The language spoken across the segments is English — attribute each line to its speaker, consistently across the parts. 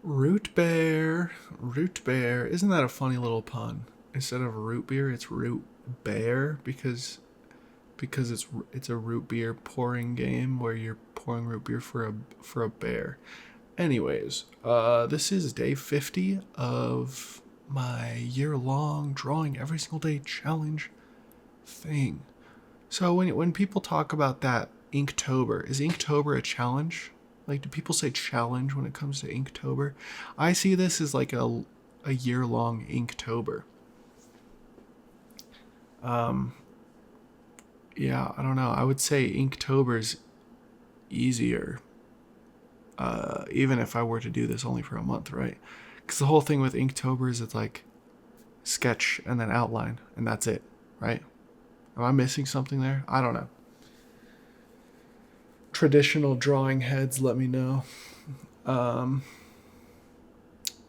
Speaker 1: Root bear. Root bear. Isn't that a funny little pun? Instead of root beer, it's root bear because it's a root beer pouring game where you're pouring root beer for a bear. Anyways, this is day 50 of my year-long drawing every single day challenge thing. So when people talk about that Inktober, is Inktober a challenge? Like, do people say challenge when it comes to Inktober? I see this as like a year-long Inktober. Yeah, I don't know. I would say Inktober's easier, even if I were to do this only for a month, right? Because the whole thing with Inktober is it's like sketch and then outline, and that's it, right? Am I missing something there? I don't know. Traditional drawing heads, let me know. Um,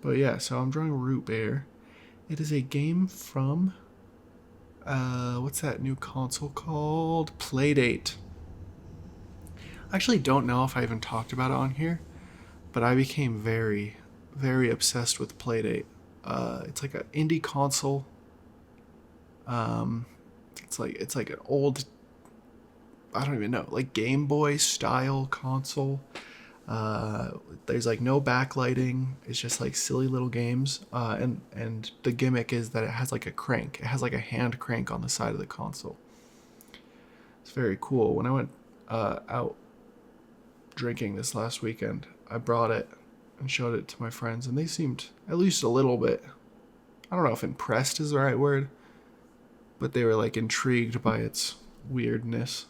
Speaker 1: but yeah, so I'm drawing Root Bear. It is a game from what's that new console called? Playdate. I actually don't know if I even talked about it on here, but I became very, very obsessed with Playdate. It's like an indie console. Um, it's like an old, I don't even know, like Game Boy style console. There's like no backlighting. It's just like silly little games. And the gimmick is that it has like a crank. It has like a hand crank on the side of the console. It's very cool. When I went out drinking this last weekend, I brought it and showed it to my friends, and they seemed at least a little bit, I don't know if impressed is the right word, but they were like intrigued by its weirdness.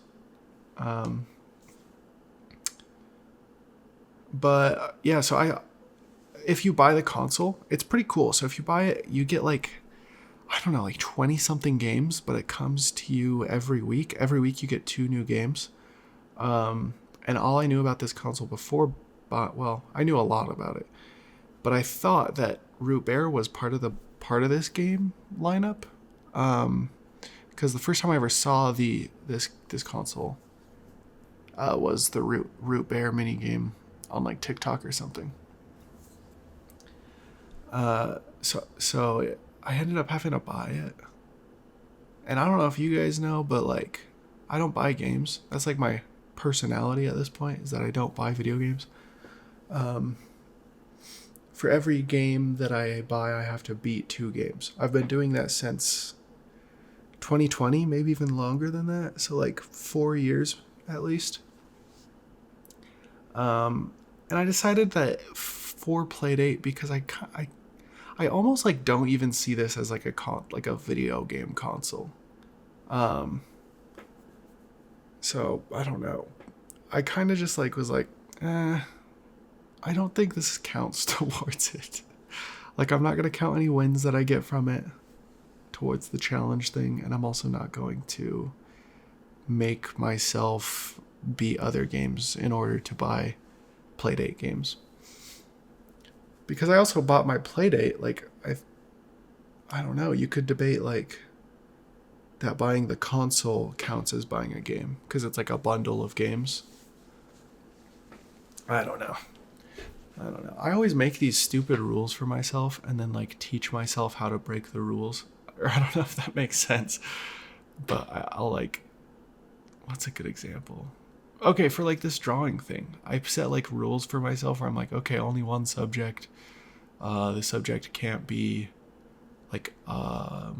Speaker 1: Um, but yeah, so if you buy the console, it's pretty cool. So if you buy it, you get like, I don't know, like 20 something games, but it comes to you every week. Every week you get 2 new games. And all I knew about this console before, well, I knew a lot about it, but I thought that Root Bear was part of this game lineup. Because the first time I ever saw this console was the Root Bear mini game on like TikTok or something. So I ended up having to buy it, and I don't know if you guys know, but like I don't buy games. That's like my personality at this point, is that I don't buy video games. For every game that I buy, I have to beat 2 games. I've been doing that since 2020, maybe even longer than that. So like 4 years at least. And I decided that for Playdate, because I almost like don't even see this as like a video game console. So I don't know. I kind of just like was like, I don't think this counts towards it. Like, I'm not gonna count any wins that I get from it towards the challenge thing, and I'm also not going to make myself beat other games in order to buy Playdate games. Because I also bought my Playdate, like I don't know, you could debate like that buying the console counts as buying a game because it's like a bundle of games. I don't know. I always make these stupid rules for myself and then like teach myself how to break the rules. Or I don't know if that makes sense, but I'll like, what's a good example? Okay, for like this drawing thing, I set like rules for myself where I'm like, okay, only one subject. The subject can't be like a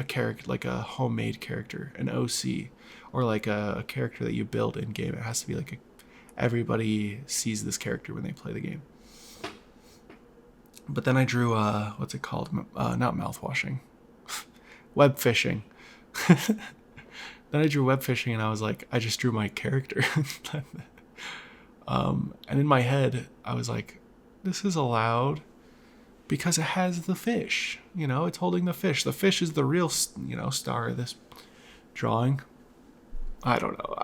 Speaker 1: character, like a homemade character, an OC, or like a character that you build in game. It has to be like everybody sees this character when they play the game. But then I drew what's it called? Not mouthwashing, web fishing. Then I drew web fishing, and I was like, I just drew my character. And in my head, I was like, this is allowed because it has the fish. You know, it's holding the fish. The fish is the real, star of this drawing. I don't know.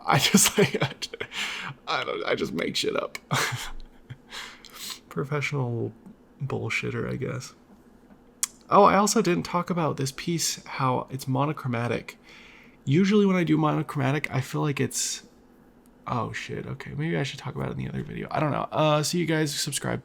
Speaker 1: I just like, I just make shit up. Professional bullshitter, I guess. Oh, I also didn't talk about this piece, how it's monochromatic. Usually when I do monochromatic, I feel like it's... Oh, shit. Okay, maybe I should talk about it in the other video. I don't know. See you guys. Subscribe.